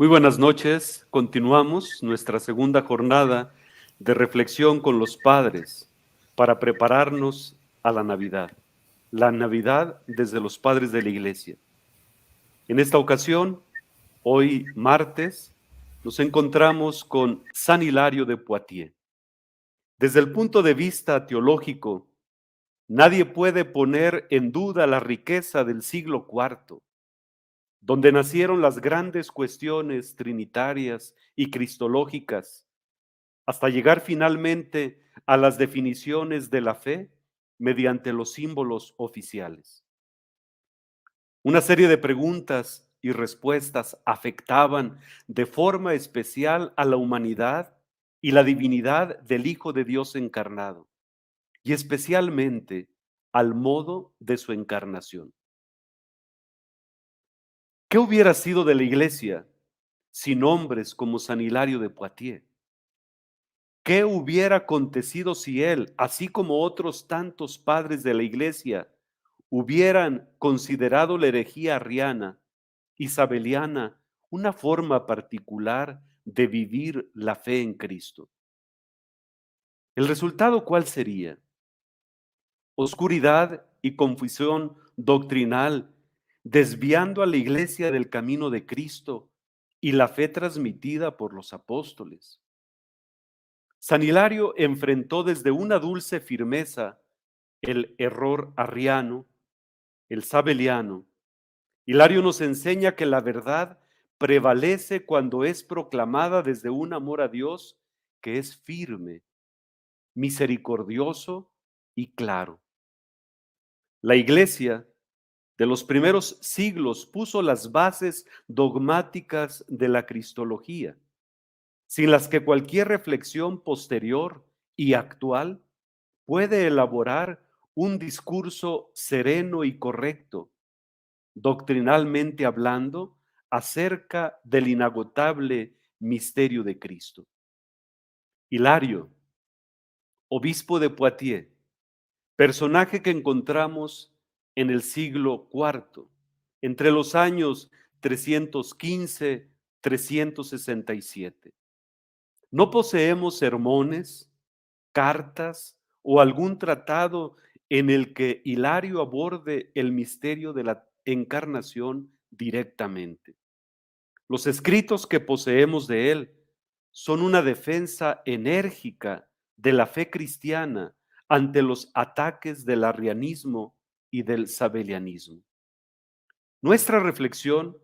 Muy buenas noches. Continuamos nuestra segunda jornada de reflexión con los padres para prepararnos a la Navidad. La Navidad desde los padres de la Iglesia. En esta ocasión, hoy martes, nos encontramos con San Hilario de Poitiers. Desde el punto de vista teológico, nadie puede poner en duda la riqueza del siglo IV, donde nacieron las grandes cuestiones trinitarias y cristológicas, hasta llegar finalmente a las definiciones de la fe mediante los símbolos oficiales. Una serie de preguntas y respuestas afectaban de forma especial a la humanidad y la divinidad del Hijo de Dios encarnado, y especialmente al modo de su encarnación. ¿Qué hubiera sido de la Iglesia sin hombres como San Hilario de Poitiers? ¿Qué hubiera acontecido si él, así como otros tantos padres de la Iglesia, hubieran considerado la herejía arriana, isabeliana, una forma particular de vivir la fe en Cristo? ¿El resultado cuál sería? Oscuridad y confusión doctrinal, desviando a la Iglesia del camino de Cristo y la fe transmitida por los apóstoles. San Hilario enfrentó desde una dulce firmeza el error arriano, el sabeliano. Hilario nos enseña que la verdad prevalece cuando es proclamada desde un amor a Dios que es firme, misericordioso y claro. La Iglesia de los primeros siglos puso las bases dogmáticas de la cristología, sin las que cualquier reflexión posterior y actual puede elaborar un discurso sereno y correcto, doctrinalmente hablando, acerca del inagotable misterio de Cristo. Hilario, obispo de Poitiers, personaje que encontramos en el siglo IV, entre los años 315-367. No poseemos sermones, cartas o algún tratado en el que Hilario aborde el misterio de la encarnación directamente. Los escritos que poseemos de él son una defensa enérgica de la fe cristiana ante los ataques del arrianismo y del sabelianismo. Nuestra reflexión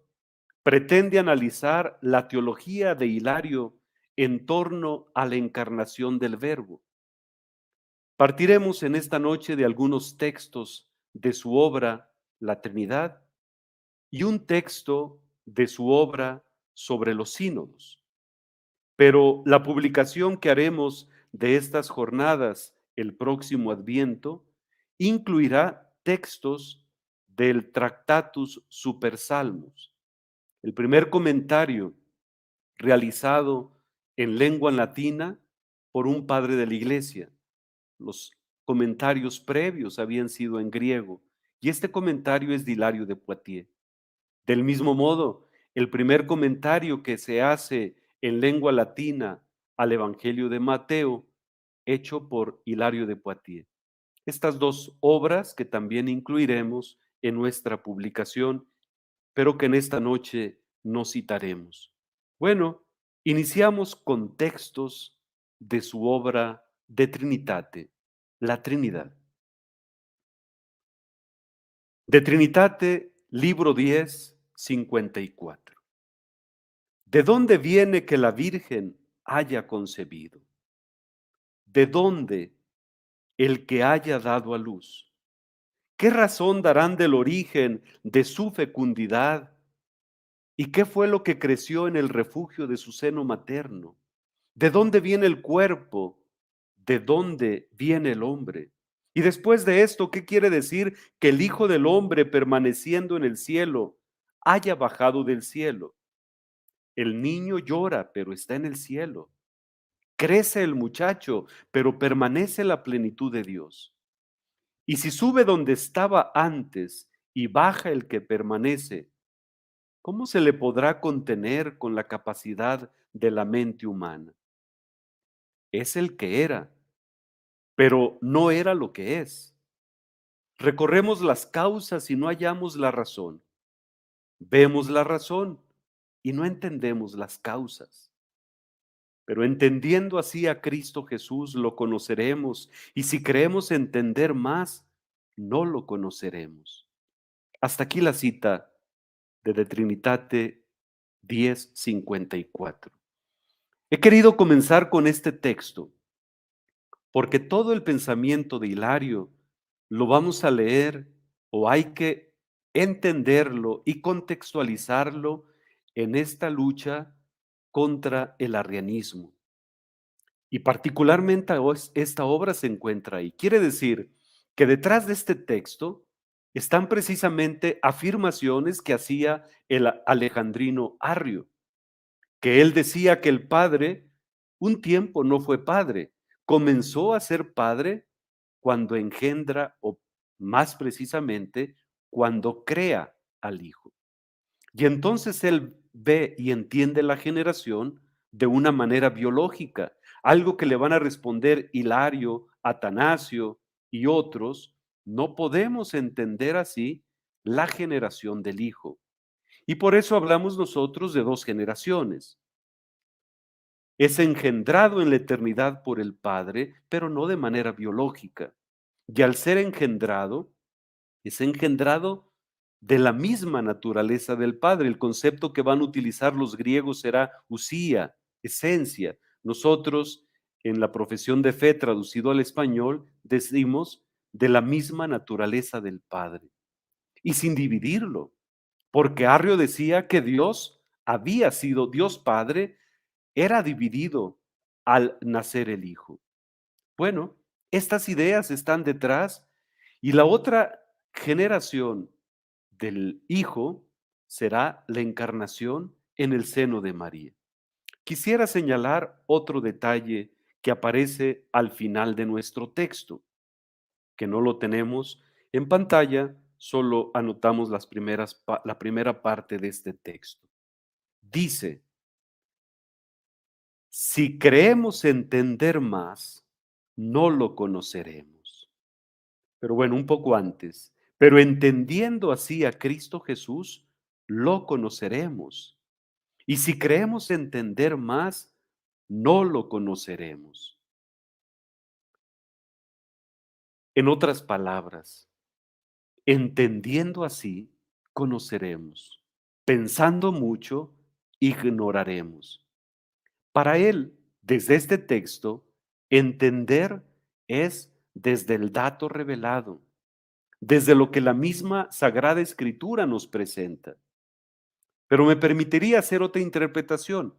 pretende analizar la teología de Hilario en torno a la encarnación del Verbo. Partiremos en esta noche de algunos textos de su obra La Trinidad y un texto de su obra sobre los sínodos. Pero la publicación que haremos de estas jornadas el próximo Adviento incluirá textos del Tractatus Super Salmos, el primer comentario realizado en lengua latina por un padre de la Iglesia. Los comentarios previos habían sido en griego y este comentario es de Hilario de Poitiers. Del mismo modo, el primer comentario que se hace en lengua latina al Evangelio de Mateo, hecho por Hilario de Poitiers. Estas dos obras que también incluiremos en nuestra publicación, pero que en esta noche no citaremos. Bueno, iniciamos con textos de su obra De Trinitate, la Trinidad. De Trinitate, libro 10, 54. ¿De dónde viene que la Virgen haya concebido? ¿De dónde el que haya dado a luz? ¿Qué razón darán del origen de su fecundidad? ¿Y qué fue lo que creció en el refugio de su seno materno? ¿De dónde viene el cuerpo? ¿De dónde viene el hombre? Y después de esto, ¿qué quiere decir que el Hijo del Hombre, permaneciendo en el cielo, haya bajado del cielo? El niño llora, pero está en el cielo. Crece el muchacho, pero permanece la plenitud de Dios. Y si sube donde estaba antes y baja el que permanece, ¿Cómo se le podrá contener con la capacidad de la mente humana? Es el que era, pero no era lo que es. Recorremos las causas y no hallamos la razón. Vemos la razón y no entendemos las causas. Pero entendiendo así a Cristo Jesús, lo conoceremos, y si creemos entender más, no lo conoceremos. Hasta aquí la cita de Trinitate 10:54. He querido comenzar con este texto porque todo el pensamiento de Hilario lo vamos a leer o hay que entenderlo y contextualizarlo en esta lucha contra el arrianismo. Y particularmente esta obra se encuentra ahí. Quiere decir que detrás de este texto están precisamente afirmaciones que hacía el alejandrino Arrio, que él decía que el padre un tiempo no fue padre, comenzó a ser padre cuando engendra o más precisamente cuando crea al hijo. Y entonces él ve y entiende la generación de una manera biológica, algo que le van a responder Hilario, Atanasio y otros. No podemos entender así la generación del hijo. Y por eso hablamos nosotros de dos generaciones. Es engendrado en la eternidad por el Padre, pero no de manera biológica. Y al ser engendrado, es engendrado de la misma naturaleza del Padre. El concepto que van a utilizar los griegos será usía, esencia. Nosotros, en la profesión de fe traducido al español, decimos de la misma naturaleza del Padre. Y sin dividirlo, porque Arrio decía que Dios había sido Dios Padre, era dividido al nacer el Hijo. Bueno, estas ideas están detrás y la otra generación del Hijo será la encarnación en el seno de María. Quisiera señalar otro detalle que aparece al final de nuestro texto, que no lo tenemos en pantalla, solo anotamos la primera parte de este texto. Dice, si creemos entender más, no lo conoceremos. Pero bueno, un poco antes. Pero entendiendo así a Cristo Jesús, lo conoceremos. Y si creemos entender más, no lo conoceremos. En otras palabras, entendiendo así, conoceremos. Pensando mucho, ignoraremos. Para él, desde este texto, entender es desde el dato revelado, desde lo que la misma Sagrada Escritura nos presenta. Pero me permitiría hacer otra interpretación.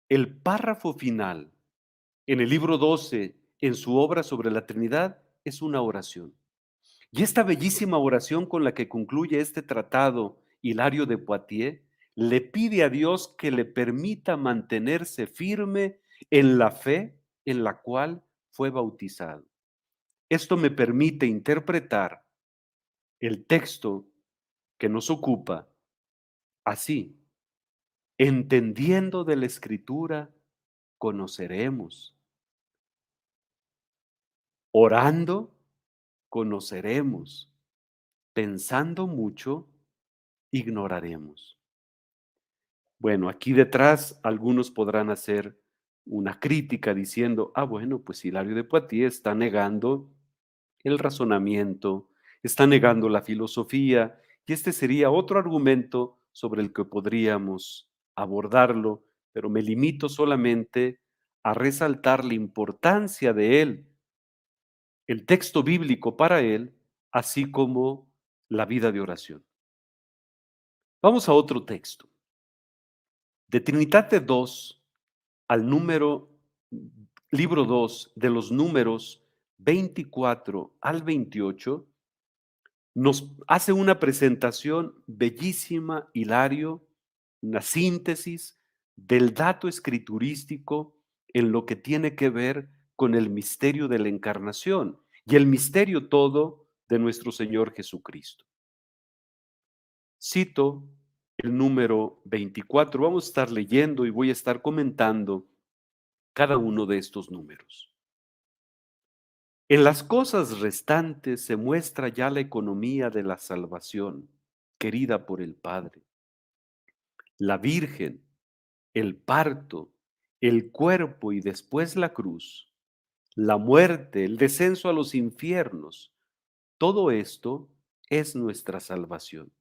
El párrafo final en el libro 12, en su obra sobre la Trinidad, es una oración. Y esta bellísima oración con la que concluye este tratado, Hilario de Poitiers, le pide a Dios que le permita mantenerse firme en la fe en la cual fue bautizado. Esto me permite interpretar el texto que nos ocupa así: entendiendo de la Escritura, conoceremos. Orando, conoceremos. Pensando mucho, ignoraremos. Bueno, aquí detrás algunos podrán hacer una crítica diciendo, bueno, pues Hilario de Poitiers está negando el razonamiento, está negando la filosofía, y este sería otro argumento sobre el que podríamos abordarlo, pero me limito solamente a resaltar la importancia de él, el texto bíblico para él, así como la vida de oración. Vamos a otro texto. De Trinitate 2 al libro 2 de los números 24 al 28, nos hace una presentación bellísima, Hilario, una síntesis del dato escriturístico en lo que tiene que ver con el misterio de la encarnación y el misterio todo de nuestro Señor Jesucristo. Cito el número 24. Vamos a estar leyendo y voy a estar comentando cada uno de estos números. En las cosas restantes se muestra ya la economía de la salvación, querida por el Padre. La Virgen, el parto, el cuerpo y después la cruz, la muerte, el descenso a los infiernos, todo esto es nuestra salvación.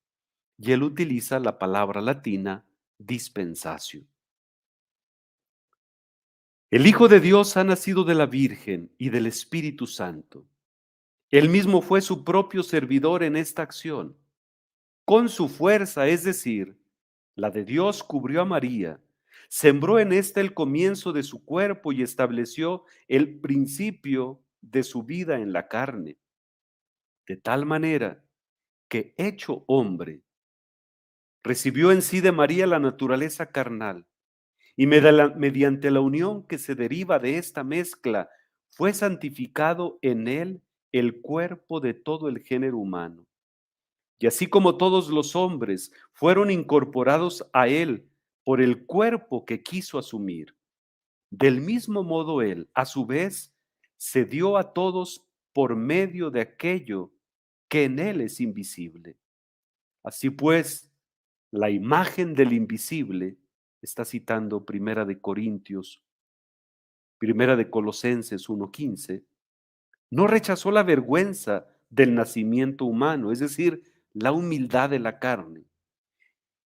Y él utiliza la palabra latina dispensatio. El Hijo de Dios ha nacido de la Virgen y del Espíritu Santo. Él mismo fue su propio servidor en esta acción. Con su fuerza, es decir, la de Dios, cubrió a María, sembró en ésta el comienzo de su cuerpo y estableció el principio de su vida en la carne, de tal manera que, hecho hombre, recibió en sí de María la naturaleza carnal y mediante la unión que se deriva de esta mezcla, fue santificado en él el cuerpo de todo el género humano. Y así como todos los hombres fueron incorporados a él por el cuerpo que quiso asumir, del mismo modo él, a su vez, se dio a todos por medio de aquello que en él es invisible. Así pues, la imagen del invisible, está citando Primera de Colosenses 1:15, no rechazó la vergüenza del nacimiento humano, es decir, la humildad de la carne.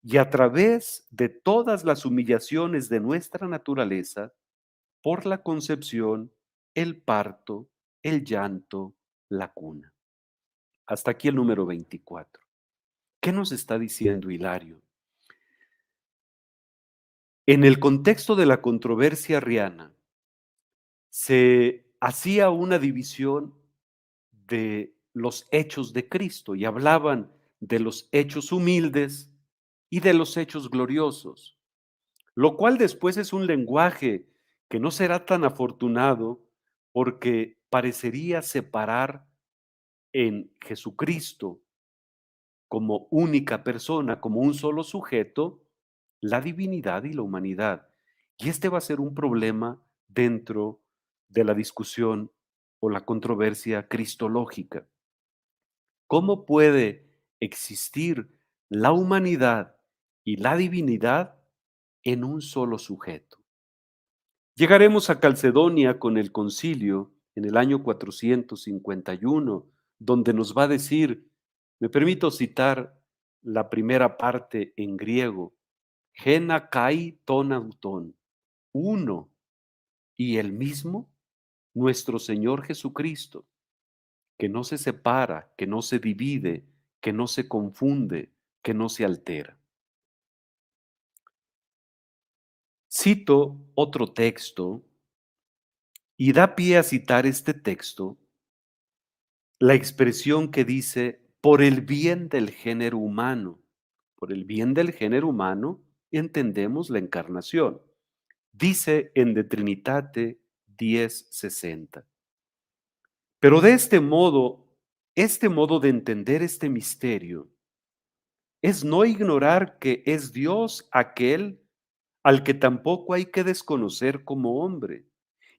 Y a través de todas las humillaciones de nuestra naturaleza, por la concepción, el parto, el llanto, la cuna. Hasta aquí el número 24. ¿Qué nos está diciendo Hilario? En el contexto de la controversia arriana, se hacía una división de los hechos de Cristo y hablaban de los hechos humildes y de los hechos gloriosos, lo cual después es un lenguaje que no será tan afortunado porque parecería separar en Jesucristo como única persona, como un solo sujeto, la divinidad y la humanidad. Y este va a ser un problema dentro de la discusión o la controversia cristológica. ¿Cómo puede existir la humanidad y la divinidad en un solo sujeto? Llegaremos a Calcedonia con el concilio en el año 451, donde nos va a decir, me permito citar la primera parte en griego, gena kai ton auton, uno y el mismo, nuestro Señor Jesucristo, que no se separa, que no se divide, que no se confunde, que no se altera. Cito otro texto y da pie a citar este texto la expresión que dice por el bien del género humano. Por el bien del género humano entendemos la encarnación. Dice en De Trinitate 10:60. Pero de este modo de entender este misterio es no ignorar que es Dios aquel al que tampoco hay que desconocer como hombre,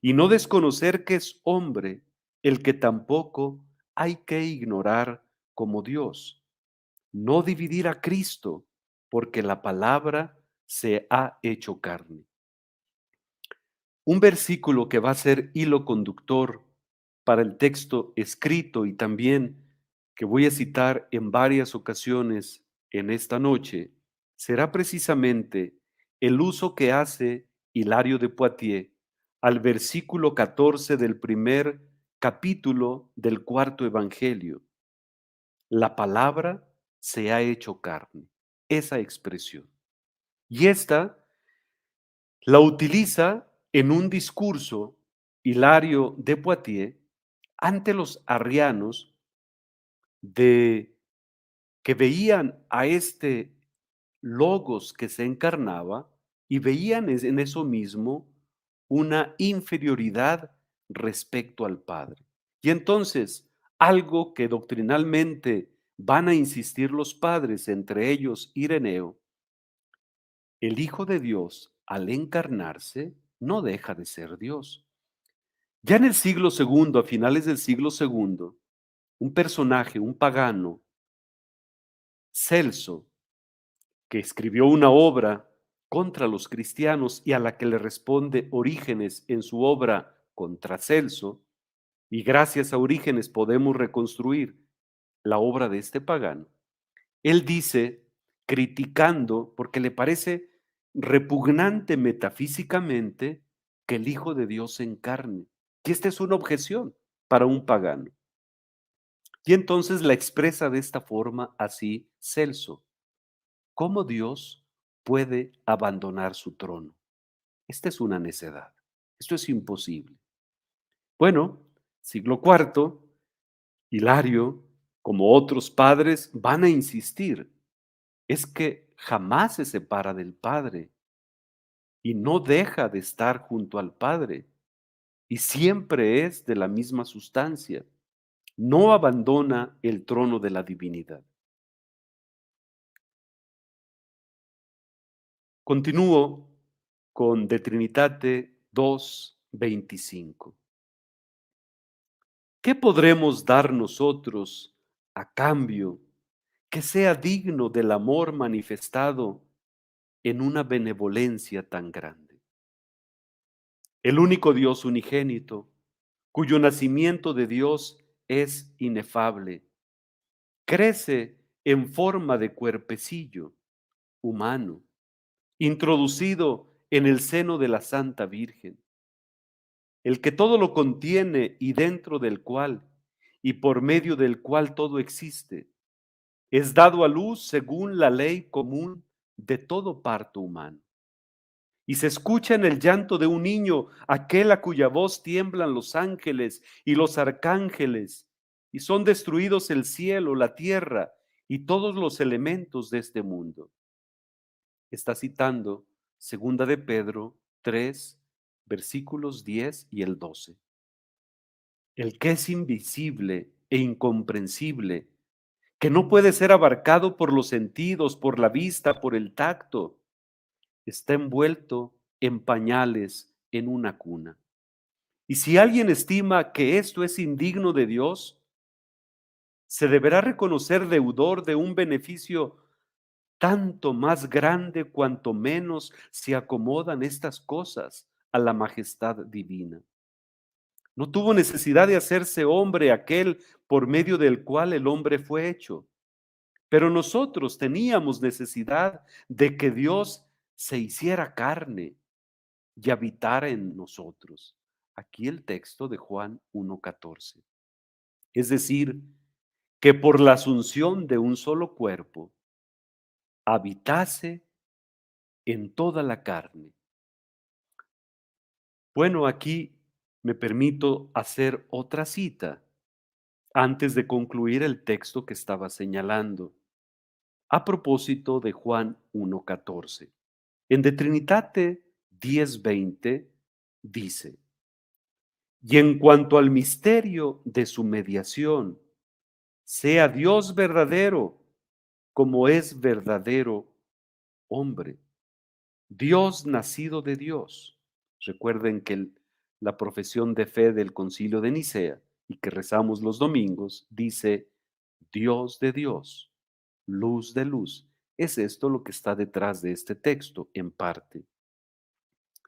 y no desconocer que es hombre el que tampoco hay que ignorar como Dios. No dividir a Cristo, porque la palabra se ha hecho carne. Un versículo que va a ser hilo conductor para el texto escrito y también que voy a citar en varias ocasiones en esta noche, será precisamente el uso que hace Hilario de Poitiers al versículo 14 del primer capítulo del cuarto evangelio. La palabra se ha hecho carne, esa expresión. Y esta la utiliza en un discurso Hilario de Poitiers ante los arrianos de que veían a este logos que se encarnaba y veían en eso mismo una inferioridad respecto al Padre. Y entonces, algo que doctrinalmente van a insistir los padres, entre ellos Ireneo, el Hijo de Dios, al encarnarse, no deja de ser Dios. Ya en el siglo segundo, a finales del siglo segundo, un personaje, un pagano, Celso, que escribió una obra contra los cristianos y a la que le responde Orígenes en su obra contra Celso, y gracias a Orígenes podemos reconstruir la obra de este pagano. Él dice, criticando, porque le parece repugnante metafísicamente que el Hijo de Dios se encarne. Y esta es una objeción para un pagano. Y entonces la expresa de esta forma así Celso. ¿Cómo Dios puede abandonar su trono? Esta es una necedad. Esto es imposible. Bueno, siglo cuarto, Hilario, como otros padres, van a insistir. Es que jamás se separa del Padre y no deja de estar junto al Padre y siempre es de la misma sustancia. No abandona el trono de la divinidad. Continúo con De Trinitate 2:25. ¿Qué podremos dar nosotros a cambio que sea digno del amor manifestado en una benevolencia tan grande? El único Dios unigénito, cuyo nacimiento de Dios es inefable, crece en forma de cuerpecillo humano, introducido en el seno de la Santa Virgen, el que todo lo contiene y dentro del cual y por medio del cual todo existe, es dado a luz según la ley común de todo parto humano. Y se escucha en el llanto de un niño, aquel a cuya voz tiemblan los ángeles y los arcángeles, y son destruidos el cielo, la tierra y todos los elementos de este mundo. Está citando Segunda de Pedro 3, versículos 10 y el 12. El que es invisible e incomprensible, que no puede ser abarcado por los sentidos, por la vista, por el tacto, está envuelto en pañales en una cuna. Y si alguien estima que esto es indigno de Dios, se deberá reconocer deudor de un beneficio tanto más grande cuanto menos se acomodan estas cosas a la majestad divina. No tuvo necesidad de hacerse hombre aquel por medio del cual el hombre fue hecho, pero nosotros teníamos necesidad de que Dios se hiciera carne y habitara en nosotros. Aquí el texto de Juan 1:14. Es decir, que por la asunción de un solo cuerpo habitase en toda la carne. Bueno, aquí me permito hacer otra cita antes de concluir el texto que estaba señalando, a propósito de Juan 1:14. En De Trinitate 10:20 dice, y en cuanto al misterio de su mediación, sea Dios verdadero como es verdadero hombre, Dios nacido de Dios. Recuerden que la profesión de fe del Concilio de Nicea y que rezamos los domingos dice Dios de Dios, luz de luz. Es esto lo que está detrás de este texto en parte.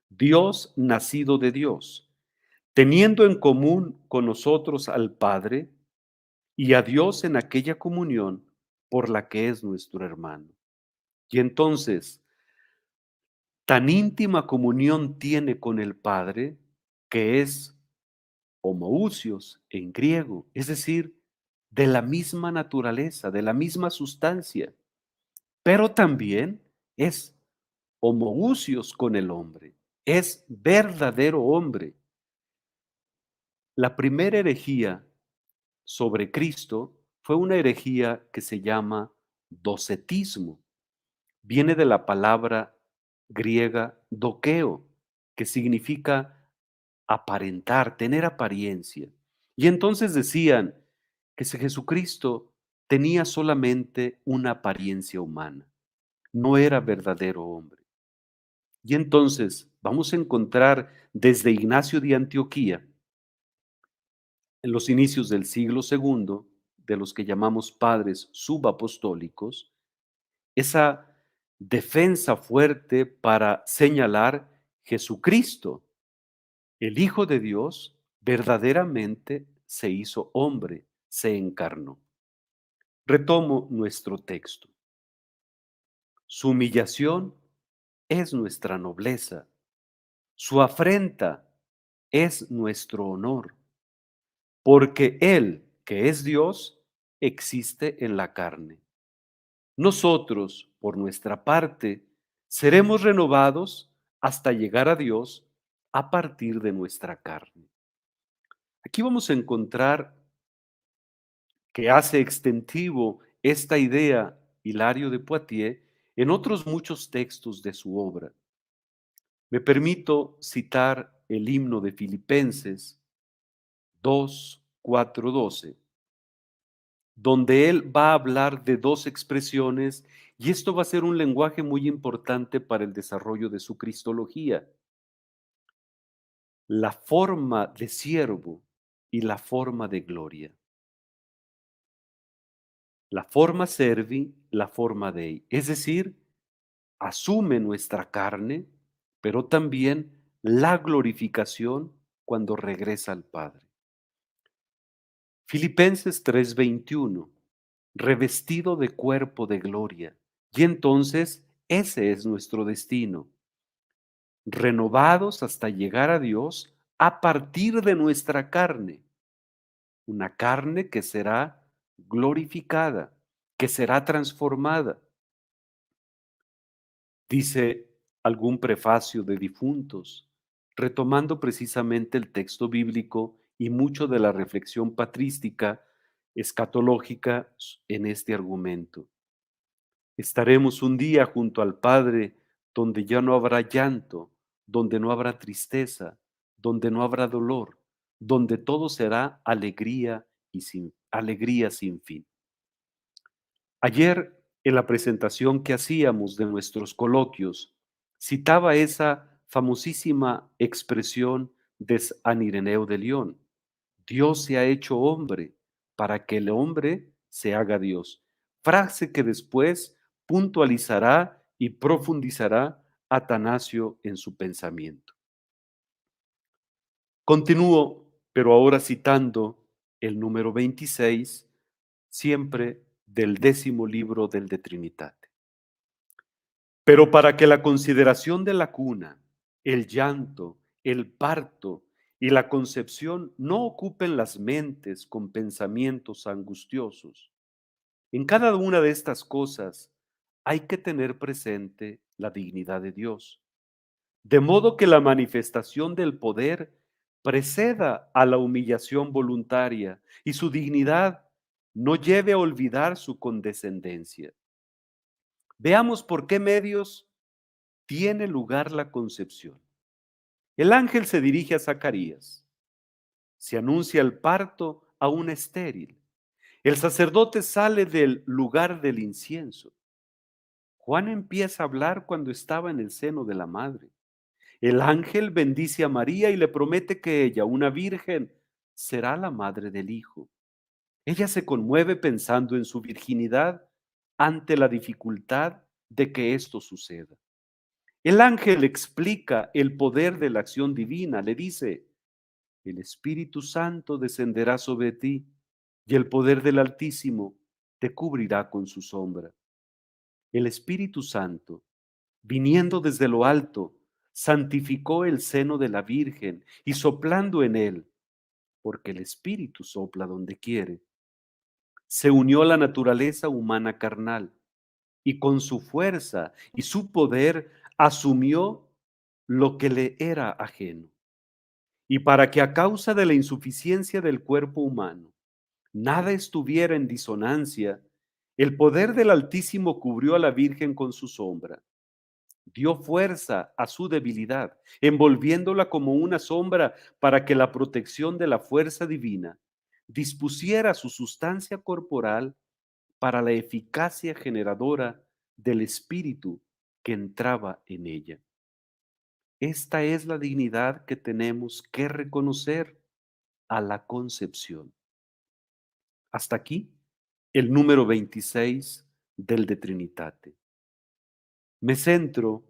Dios nacido de Dios, teniendo en común con nosotros al Padre y a Dios en aquella comunión por la que es nuestro hermano. Y entonces, tan íntima comunión tiene con el Padre que es homoousios en griego, es decir, de la misma naturaleza, de la misma sustancia, pero también es homoousios con el hombre, es verdadero hombre. La primera herejía sobre Cristo fue una herejía que se llama docetismo. Viene de la palabra griega dokeo, que significa aparentar, tener apariencia. Y entonces decían que si Jesucristo tenía solamente una apariencia humana, no era verdadero hombre. Y entonces vamos a encontrar desde Ignacio de Antioquía, en los inicios del siglo segundo, de los que llamamos padres subapostólicos, esa defensa fuerte para señalar Jesucristo, el Hijo de Dios, verdaderamente se hizo hombre, se encarnó. Retomo nuestro texto. Su humillación es nuestra nobleza, su afrenta es nuestro honor, porque Él, que es Dios, existe en la carne. Nosotros, por nuestra parte, seremos renovados hasta llegar a Dios a partir de nuestra carne. Aquí vamos a encontrar que hace extensivo esta idea Hilario de Poitiers en otros muchos textos de su obra. Me permito citar el himno de Filipenses 2:4-12, donde él va a hablar de dos expresiones y esto va a ser un lenguaje muy importante para el desarrollo de su cristología. La forma de siervo y la forma de gloria. La forma servi, la forma dei, es decir, asume nuestra carne, pero también la glorificación cuando regresa al Padre. Filipenses 3:21, revestido de cuerpo de gloria. Y entonces ese es nuestro destino, renovados hasta llegar a Dios a partir de nuestra carne, una carne que será glorificada, que será transformada. Dice algún prefacio de difuntos, retomando precisamente el texto bíblico y mucho de la reflexión patrística escatológica en este argumento. Estaremos un día junto al Padre donde ya no habrá llanto, donde no habrá tristeza, donde no habrá dolor, donde todo será alegría sin fin. Ayer, en la presentación que hacíamos de nuestros coloquios, citaba esa famosísima expresión de San Ireneo de León: Dios se ha hecho hombre para que el hombre se haga Dios. Frase que después puntualizará y profundizará Atanasio en su pensamiento. Continúo, pero ahora citando el número 26, siempre del 10º libro del De Trinitate. Pero para que la consideración de la cuna, el llanto, el parto y la concepción no ocupen las mentes con pensamientos angustiosos, en cada una de estas cosas hay que tener presente la dignidad de Dios, de modo que la manifestación del poder preceda a la humillación voluntaria y su dignidad no lleve a olvidar su condescendencia. Veamos por qué medios tiene lugar la concepción. El ángel se dirige a Zacarías. Se anuncia el parto a una estéril. El sacerdote sale del lugar del incienso. Juan empieza a hablar cuando estaba en el seno de la madre. El ángel bendice a María y le promete que ella, una virgen, será la madre del Hijo. Ella se conmueve pensando en su virginidad ante la dificultad de que esto suceda. El ángel explica el poder de la acción divina, le dice: el Espíritu Santo descenderá sobre ti y el poder del Altísimo te cubrirá con su sombra. El Espíritu Santo, viniendo desde lo alto, santificó el seno de la Virgen y soplando en él, porque el Espíritu sopla donde quiere, se unió a la naturaleza humana carnal y con su fuerza y su poder asumió lo que le era ajeno. Y para que a causa de la insuficiencia del cuerpo humano nada estuviera en disonancia, el poder del Altísimo cubrió a la Virgen con su sombra, dio fuerza a su debilidad, envolviéndola como una sombra para que la protección de la fuerza divina dispusiera su sustancia corporal para la eficacia generadora del espíritu que entraba en ella. Esta es la dignidad que tenemos que reconocer a la concepción. Hasta aquí el número 26 del De Trinitate. Me centro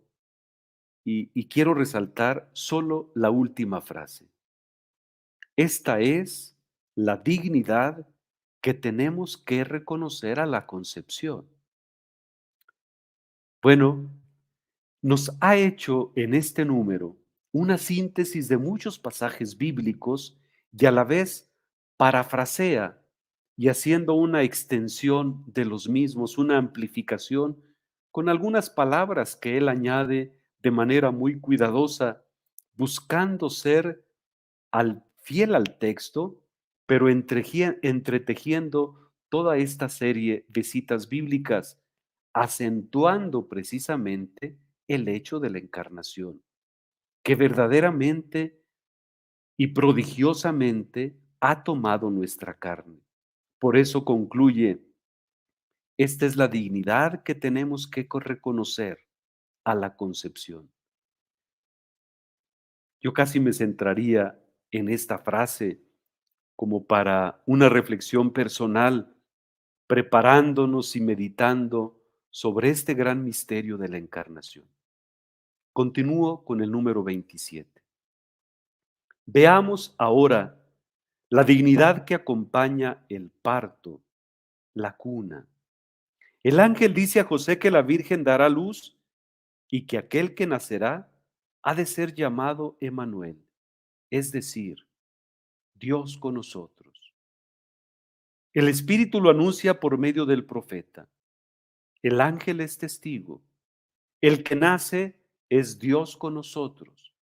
y quiero resaltar solo la última frase. Esta es la dignidad que tenemos que reconocer a la concepción. Bueno, nos ha hecho en este número una síntesis de muchos pasajes bíblicos y a la vez parafrasea y haciendo una extensión de los mismos, una amplificación con algunas palabras que él añade de manera muy cuidadosa, buscando ser fiel al texto, pero entretejiendo toda esta serie de citas bíblicas, acentuando precisamente el hecho de la encarnación, que verdaderamente y prodigiosamente ha tomado nuestra carne. Por eso concluye, esta es la dignidad que tenemos que reconocer a la concepción. Yo casi me centraría en esta frase como para una reflexión personal, preparándonos y meditando sobre este gran misterio de la encarnación. Continúo con el número 27. Veamos ahora la dignidad que acompaña el parto, la cuna. El ángel dice a José que la Virgen dará luz y que aquel que nacerá ha de ser llamado Emmanuel, es decir, Dios con nosotros. El Espíritu lo anuncia por medio del profeta. El ángel es testigo. El que nace es Dios con nosotros.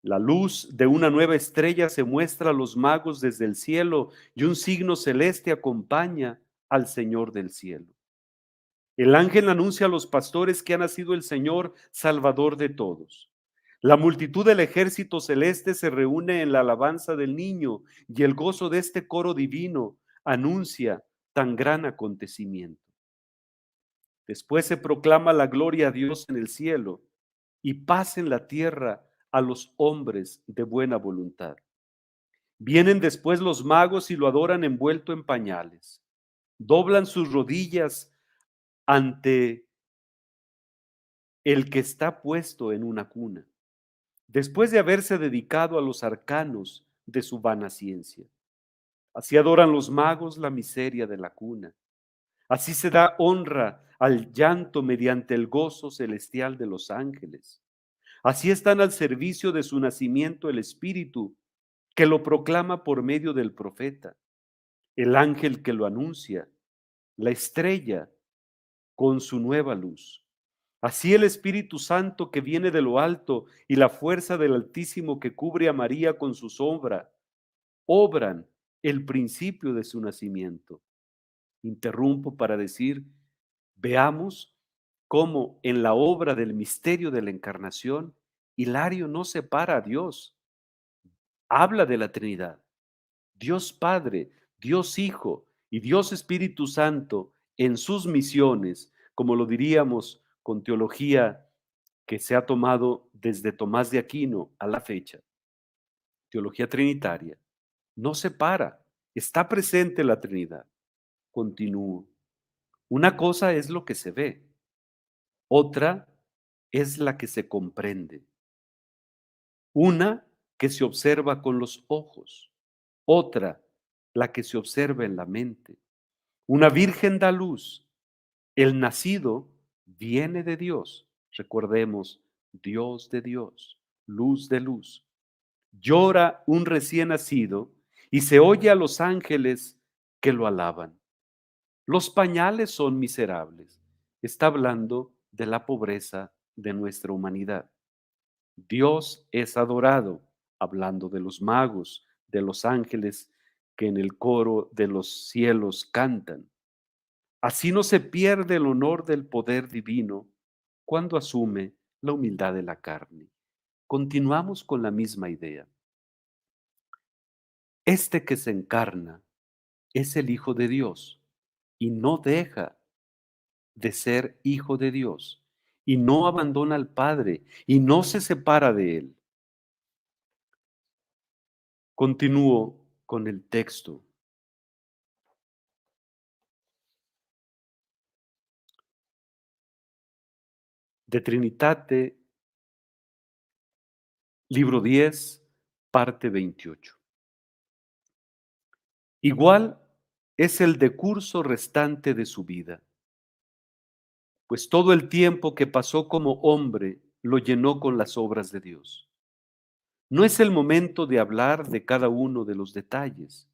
La luz de una nueva estrella se muestra a los magos desde el cielo y un signo celeste acompaña al Señor del cielo. El ángel anuncia a los pastores que ha nacido el Señor, Salvador de todos. La multitud del ejército celeste se reúne en la alabanza del niño y el gozo de este coro divino anuncia tan gran acontecimiento. Después se proclama la gloria a Dios en el cielo y paz en la tierra a los hombres de buena voluntad. Vienen después los magos y lo adoran envuelto en pañales. Doblan sus rodillas ante el que está puesto en una cuna, después de haberse dedicado a los arcanos de su vana ciencia. Así adoran los magos la miseria de la cuna. Así se da honra al llanto mediante el gozo celestial de los ángeles. Así están al servicio de su nacimiento el Espíritu, que lo proclama por medio del profeta, el ángel que lo anuncia, la estrella con su nueva luz. Así el Espíritu Santo que viene de lo alto y la fuerza del Altísimo que cubre a María con su sombra, obran el principio de su nacimiento. Interrumpo para decir, veamos cómo en la obra del misterio de la encarnación, Hilario no separa a Dios, habla de la Trinidad, Dios Padre, Dios Hijo y Dios Espíritu Santo en sus misiones, como lo diríamos con teología que se ha tomado desde Tomás de Aquino a la fecha, teología trinitaria, no separa, está presente la Trinidad. Continúo. Una cosa es lo que se ve, otra es la que se comprende. Una que se observa con los ojos, otra la que se observa en la mente. Una virgen da luz, el nacido viene de Dios. Recordemos, Dios de Dios, luz de luz. Llora un recién nacido y se oye a los ángeles que lo alaban. Los pañales son miserables. Está hablando de la pobreza de nuestra humanidad. Dios es adorado, hablando de los magos, de los ángeles que en el coro de los cielos cantan. Así no se pierde el honor del poder divino cuando asume la humildad de la carne. Continuamos con la misma idea. Este que se encarna es el Hijo de Dios, y no deja de ser hijo de Dios, y no abandona al Padre, y no se separa de él. Continúo con el texto. De Trinitate, libro 10, parte 28. Igual es el decurso restante de su vida, pues todo el tiempo que pasó como hombre lo llenó con las obras de Dios. No es el momento de hablar de cada uno de los detalles.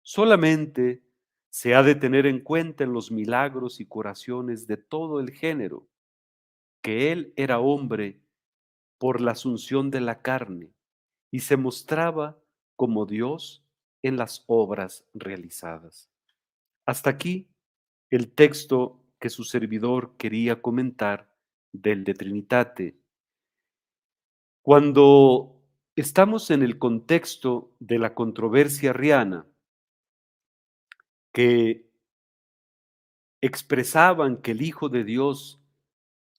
Solamente se ha de tener en cuenta en los milagros y curaciones de todo el género, que él era hombre por la asunción de la carne y se mostraba como Dios en las obras realizadas. Hasta aquí el texto que su servidor quería comentar del de Trinitate. Cuando estamos en el contexto de la controversia arriana, que expresaban que el Hijo de Dios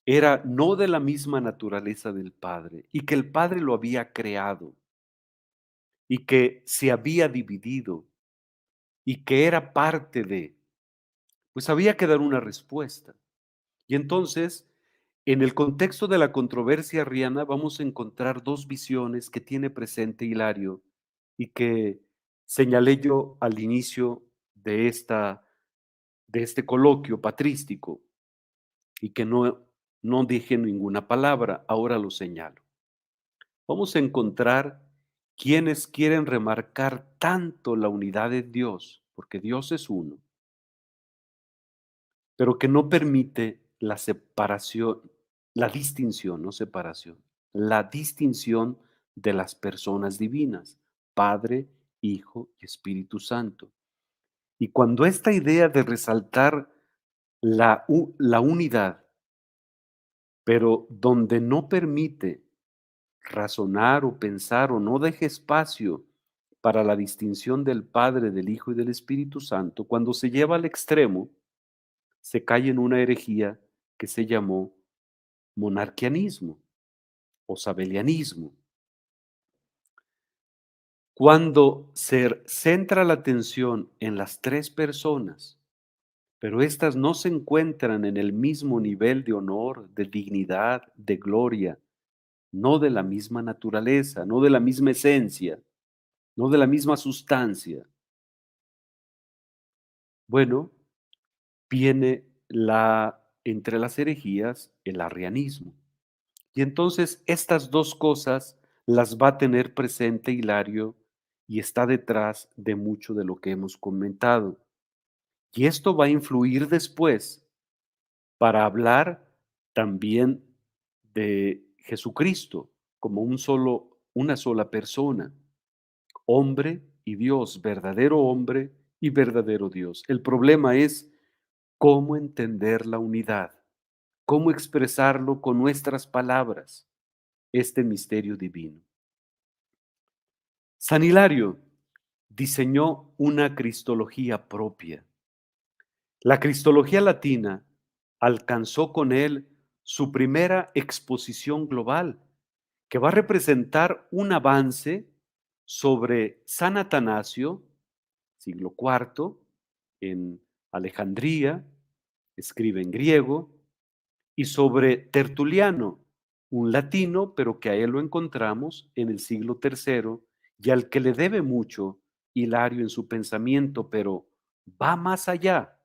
era no de la misma naturaleza del Padre y que el Padre lo había creado y que se había dividido y que era parte de, pues había que dar una respuesta. Y entonces, en el contexto de la controversia arriana, vamos a encontrar dos visiones que tiene presente Hilario y que señalé yo al inicio de este coloquio patrístico y que no dije ninguna palabra, ahora lo señalo. Vamos a encontrar quienes quieren remarcar tanto la unidad de Dios, porque Dios es uno, pero que no permite la separación, la distinción, no separación, la distinción de las personas divinas, Padre, Hijo y Espíritu Santo. Y cuando esta idea de resaltar la unidad, pero donde no permite razonar o pensar o no deja espacio para la distinción del Padre, del Hijo y del Espíritu Santo, cuando se lleva al extremo, se cae en una herejía que se llamó monarquianismo o sabelianismo. Cuando se centra la atención en las tres personas, pero éstas no se encuentran en el mismo nivel de honor, de dignidad, de gloria, no de la misma naturaleza, no de la misma esencia, no de la misma sustancia. Bueno, viene entre las herejías el arrianismo. Y entonces estas dos cosas las va a tener presente Hilario y está detrás de mucho de lo que hemos comentado. Y esto va a influir después para hablar también de Jesucristo como una sola persona, hombre y Dios, verdadero hombre y verdadero Dios. El problema es cómo entender la unidad, cómo expresarlo con nuestras palabras, este misterio divino. San Hilario diseñó una cristología propia. La cristología latina alcanzó con él su primera exposición global, que va a representar un avance sobre San Atanasio, siglo IV, en Alejandría, escribe en griego, y sobre Tertuliano, un latino, pero que a él lo encontramos en el siglo III y al que le debe mucho Hilario en su pensamiento, pero va más allá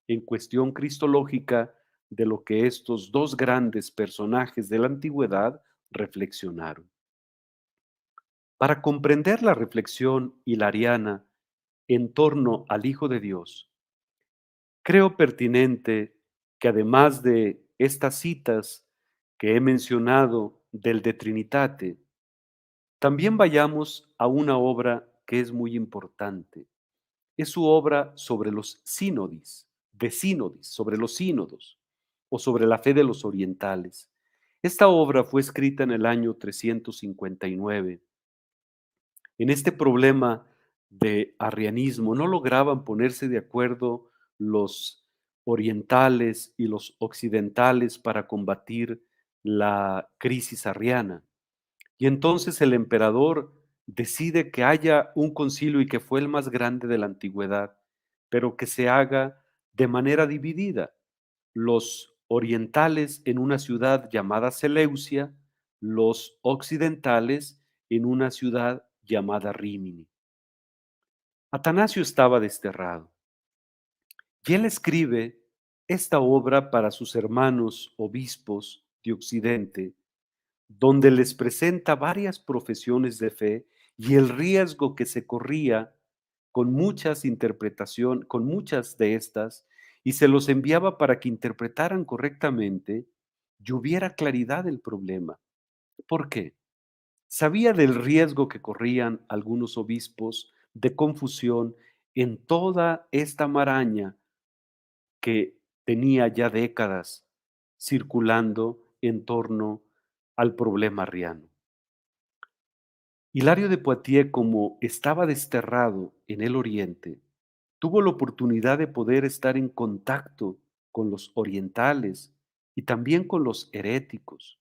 en cuestión cristológica de lo que estos dos grandes personajes de la antigüedad reflexionaron. Para comprender la reflexión hilariana en torno al Hijo de Dios, creo pertinente que además de estas citas que he mencionado del De Trinitate, también vayamos a una obra que es muy importante. Es su obra sobre los sínodis, de sínodis, sobre los sínodos o sobre la fe de los orientales. Esta obra fue escrita en el año 359. En este problema de arrianismo no lograban ponerse de acuerdo los orientales y los occidentales para combatir la crisis arriana. Y entonces el emperador decide que haya un concilio y que fue el más grande de la antigüedad, pero que se haga de manera dividida. Los orientales en una ciudad llamada Seleucia, los occidentales en una ciudad llamada Rímini. Atanasio estaba desterrado y él escribe esta obra para sus hermanos obispos de Occidente, donde les presenta varias profesiones de fe y el riesgo que se corría con muchas de estas, y se los enviaba para que interpretaran correctamente y hubiera claridad del problema. ¿Por qué? Sabía del riesgo que corrían algunos obispos de confusión en toda esta maraña que tenía ya décadas circulando en torno al problema arriano. Hilario de Poitiers, como estaba desterrado en el Oriente, tuvo la oportunidad de poder estar en contacto con los orientales y también con los heréticos.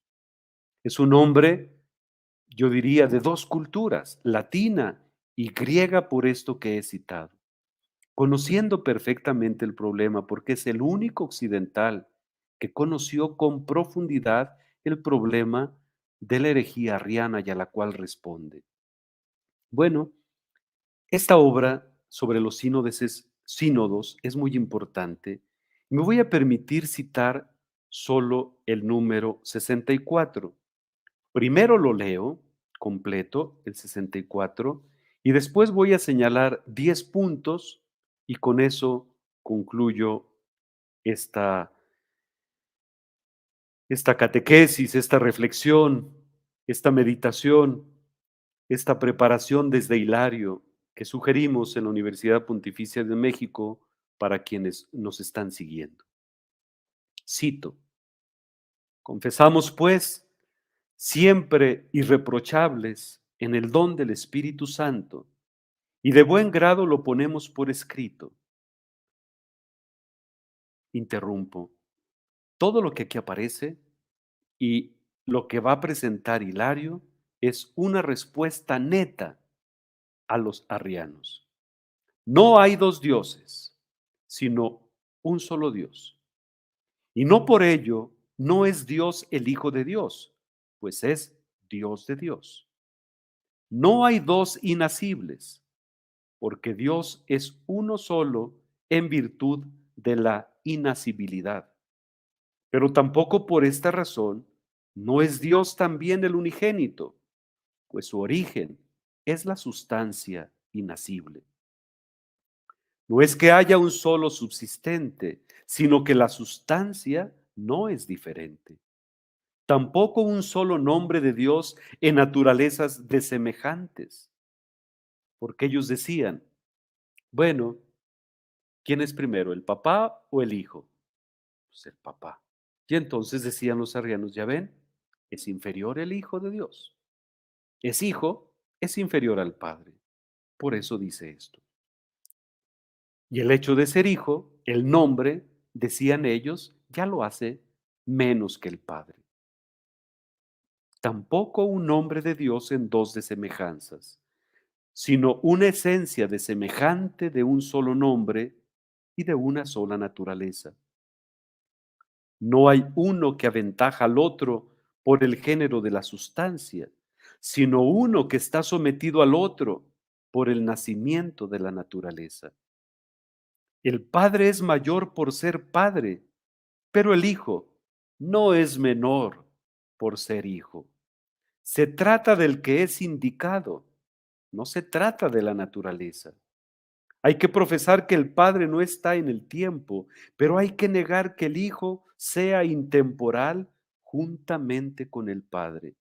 Es un hombre, yo diría, de dos culturas, latina y griega, por esto que he citado, conociendo perfectamente el problema porque es el único occidental que conoció con profundidad el problema de la herejía arriana y a la cual responde. Bueno, esta obra sobre los sínodos es muy importante. Me voy a permitir citar solo el número 64. Primero lo leo completo, el 64, y después voy a señalar 10 puntos y con eso concluyo esta, esta catequesis, esta reflexión, esta meditación, esta preparación desde Hilario que sugerimos en la Universidad Pontificia de México para quienes nos están siguiendo. Cito: confesamos, pues, siempre irreprochables en el don del Espíritu Santo, y de buen grado lo ponemos por escrito. Interrumpo. Todo lo que aquí aparece y lo que va a presentar Hilario es una respuesta neta a los arrianos. No hay dos dioses, sino un solo Dios. Y no por ello no es Dios el Hijo de Dios, pues es Dios de Dios. No hay dos inacibles, porque Dios es uno solo en virtud de la inacibilidad. Pero tampoco por esta razón no es Dios también el unigénito, pues su origen es la sustancia inacible. No es que haya un solo subsistente, sino que la sustancia no es diferente. Tampoco un solo nombre de Dios en naturalezas desemejantes, porque ellos decían, bueno, ¿quién es primero, el papá o el hijo? Pues el papá. Y entonces decían los arrianos, ya ven, es inferior el Hijo de Dios. Es hijo, es inferior al Padre. Por eso dice esto. Y el hecho de ser hijo, el nombre, decían ellos, ya lo hace menos que el Padre. Tampoco un nombre de Dios en dos de semejanzas, sino una esencia de semejante de un solo nombre y de una sola naturaleza. No hay uno que aventaja al otro por el género de la sustancia, sino uno que está sometido al otro por el nacimiento de la naturaleza. El Padre es mayor por ser Padre, pero el Hijo no es menor por ser Hijo. Se trata del que es indicado, no se trata de la naturaleza. Hay que profesar que el Padre no está en el tiempo, pero hay que negar que el Hijo sea intemporal juntamente con el Padre.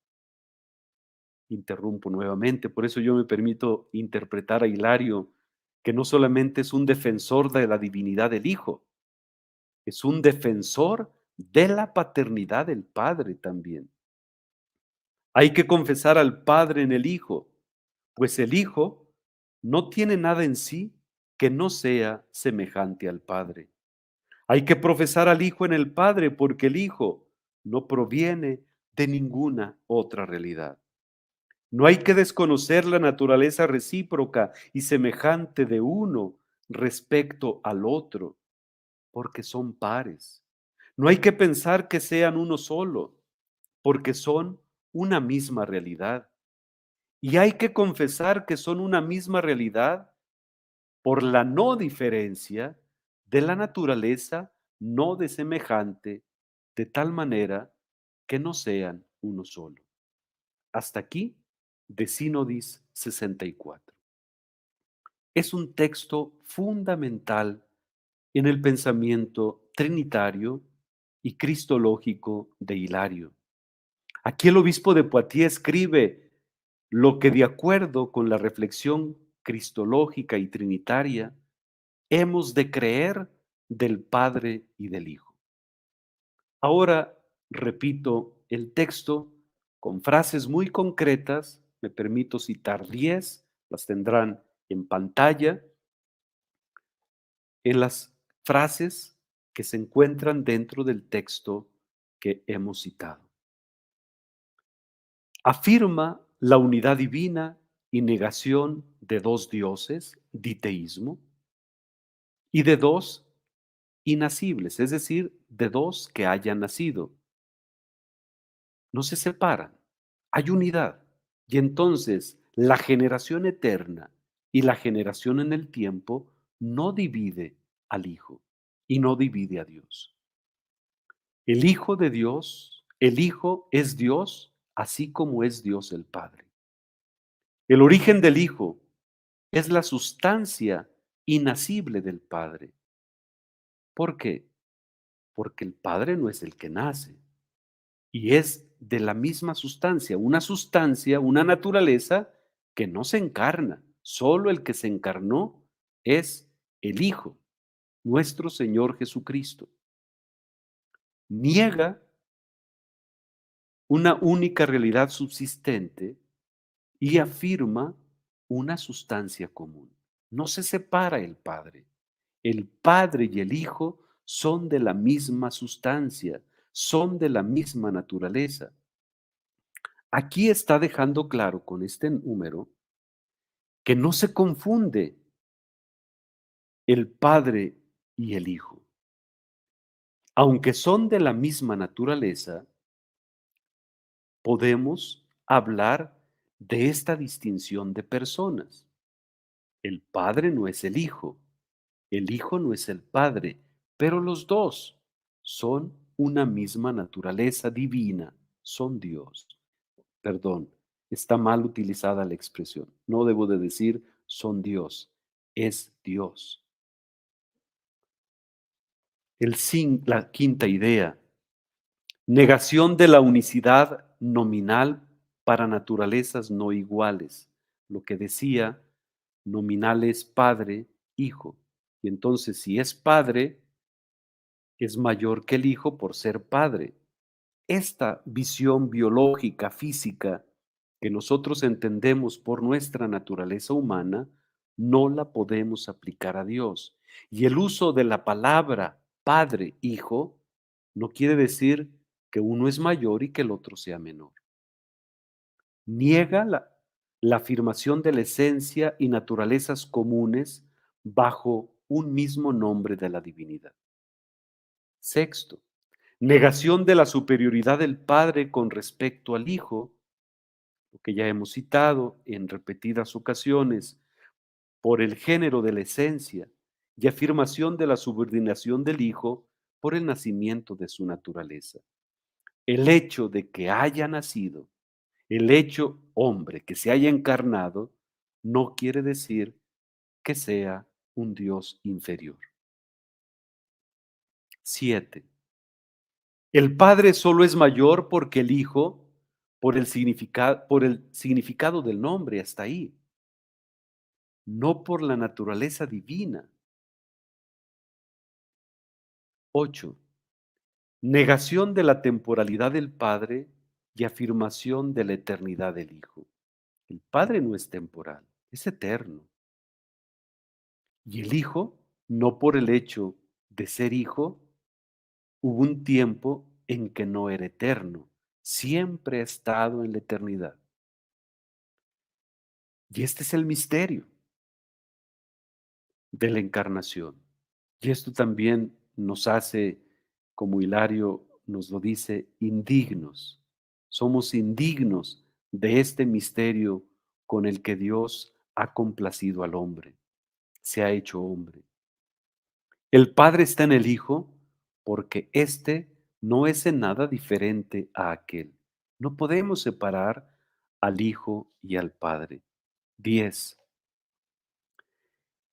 Interrumpo nuevamente, por eso yo me permito interpretar a Hilario, que no solamente es un defensor de la divinidad del Hijo, es un defensor de la paternidad del Padre también. Hay que confesar al Padre en el Hijo, pues el Hijo no tiene nada en sí, que no sea semejante al Padre. Hay que profesar al Hijo en el Padre porque el Hijo no proviene de ninguna otra realidad. No hay que desconocer la naturaleza recíproca y semejante de uno respecto al otro, porque son pares. No hay que pensar que sean uno solo, porque son una misma realidad. Y hay que confesar que son una misma realidad por la no diferencia de la naturaleza no de semejante, de tal manera que no sean uno solo. Hasta aquí, de Sinodis 64. Es un texto fundamental en el pensamiento trinitario y cristológico de Hilario. Aquí el obispo de Poitiers escribe lo que de acuerdo con la reflexión cristológica y trinitaria hemos de creer del Padre y del Hijo. Ahora repito el texto con frases muy concretas, me permito citar 10, las tendrán en pantalla, en las frases que se encuentran dentro del texto que hemos citado. Afirma la unidad divina y negación de dos dioses, diteísmo, y de dos inacibles, es decir, de dos que hayan nacido. No se separan, hay unidad. Y entonces la generación eterna y la generación en el tiempo no divide al Hijo y no divide a Dios. El Hijo de Dios, el Hijo es Dios, así como es Dios el Padre. El origen del Hijo es la sustancia inacible del Padre. ¿Por qué? Porque el Padre no es el que nace y es de la misma sustancia, una naturaleza que no se encarna. Solo el que se encarnó es el Hijo, nuestro Señor Jesucristo. Niega una única realidad subsistente y afirma una sustancia común. No se separa el Padre. El Padre y el Hijo son de la misma sustancia, son de la misma naturaleza. Aquí está dejando claro con este número que no se confunde el Padre y el Hijo. Aunque son de la misma naturaleza, podemos hablar de esta distinción de personas. El Padre no es el Hijo no es el Padre, pero los dos son una misma naturaleza divina, son Dios. Perdón, está mal utilizada la expresión. No debo de decir son Dios, es Dios. La quinta idea, negación de la unicidad nominal para naturalezas no iguales. Lo que decía, nominal es Padre, Hijo. Y entonces, si es Padre, es mayor que el Hijo por ser Padre. Esta visión biológica, física, que nosotros entendemos por nuestra naturaleza humana, no la podemos aplicar a Dios. Y el uso de la palabra Padre, Hijo, no quiere decir que uno es mayor y que el otro sea menor. Niega la afirmación de la esencia y naturalezas comunes bajo un mismo nombre de la divinidad. Sexto, negación de la superioridad del Padre con respecto al Hijo, lo que ya hemos citado en repetidas ocasiones, por el género de la esencia, y afirmación de la subordinación del Hijo por el nacimiento de su naturaleza. El hecho de que haya nacido, el hecho hombre que se haya encarnado, no quiere decir que sea un Dios inferior. 7. El Padre solo es mayor porque el Hijo, por el significado del nombre, hasta ahí, no por la naturaleza divina. 8. Negación de la temporalidad del Padre y afirmación de la eternidad del Hijo. El Padre no es temporal, es eterno. Y el Hijo, no por el hecho de ser Hijo, hubo un tiempo en que no era eterno, siempre ha estado en la eternidad. Y este es el misterio de la encarnación. Y esto también nos hace, como Hilario nos lo dice, indignos. Somos indignos de este misterio con el que Dios ha complacido al hombre, se ha hecho hombre. El Padre está en el Hijo porque éste no es en nada diferente a aquel. No podemos separar al Hijo y al Padre. 10.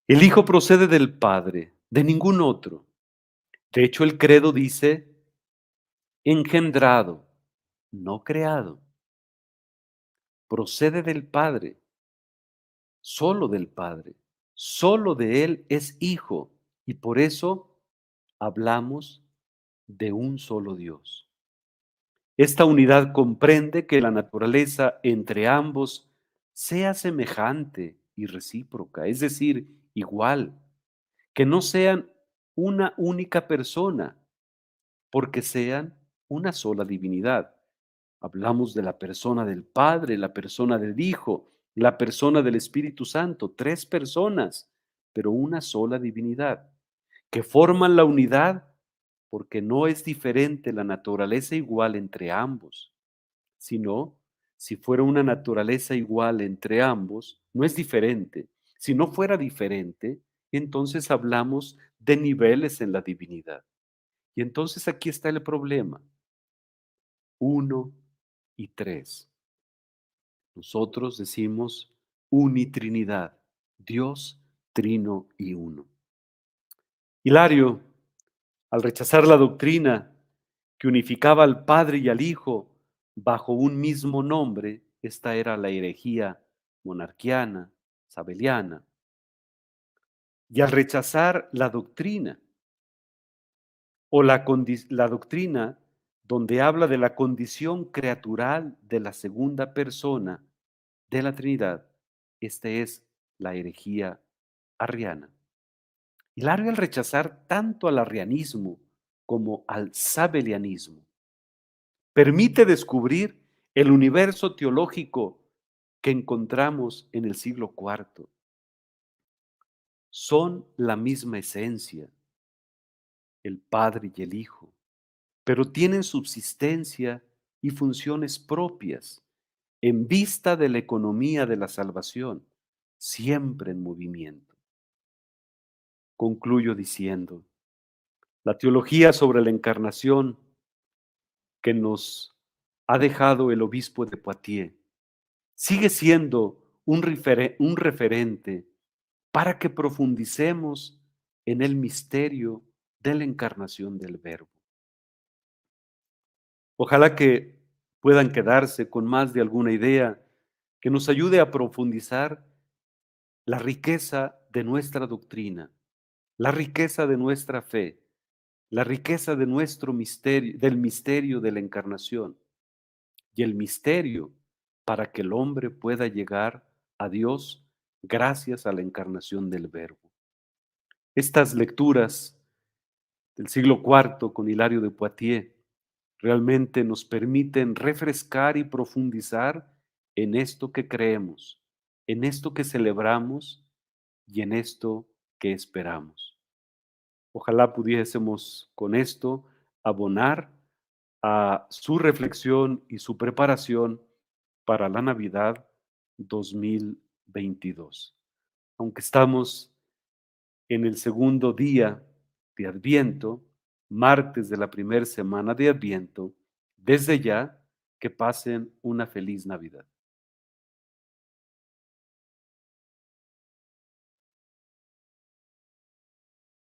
El Hijo procede del Padre, de ningún otro. De hecho, el credo dice engendrado, no creado. Procede del Padre, solo del Padre. Solo de Él es Hijo y por eso hablamos de un solo Dios. Esta unidad comprende que la naturaleza entre ambos sea semejante y recíproca, es decir, igual, que no sean una única persona, porque sean una sola divinidad. Hablamos de la persona del Padre, la persona del Hijo, la persona del Espíritu Santo, tres personas, pero una sola divinidad, que forman la unidad porque no es diferente la naturaleza igual entre ambos, sino si fuera una naturaleza igual entre ambos, no es diferente. Si no fuera diferente, entonces hablamos de niveles en la divinidad. Y entonces aquí está el problema. Uno y tres. Nosotros decimos unitrinidad, Dios trino y uno. Hilario, al rechazar la doctrina que unificaba al Padre y al Hijo bajo un mismo nombre, esta era la herejía monarquiana, sabeliana, y al rechazar la doctrina o la doctrina donde habla de la condición creatural de la segunda persona de la Trinidad, esta es la herejía arriana. Hilario al rechazar tanto al arrianismo como al sabelianismo, permite descubrir el universo teológico que encontramos en el siglo IV. Son la misma esencia, el Padre y el Hijo, pero tienen subsistencia y funciones propias en vista de la economía de la salvación, siempre en movimiento. Concluyo diciendo, la teología sobre la encarnación que nos ha dejado el obispo de Poitiers sigue siendo un referente para que profundicemos en el misterio de la encarnación del Verbo. Ojalá que puedan quedarse con más de alguna idea que nos ayude a profundizar la riqueza de nuestra doctrina, la riqueza de nuestra fe, la riqueza de nuestro misterio, del misterio de la encarnación y el misterio para que el hombre pueda llegar a Dios gracias a la encarnación del Verbo. Estas lecturas del siglo IV con Hilario de Poitiers realmente nos permiten refrescar y profundizar en esto que creemos, en esto que celebramos y en esto que esperamos. Ojalá pudiésemos con esto abonar a su reflexión y su preparación para la Navidad 2022. Aunque estamos en el segundo día de Adviento, martes de la primera semana de Adviento, desde ya que pasen una feliz Navidad.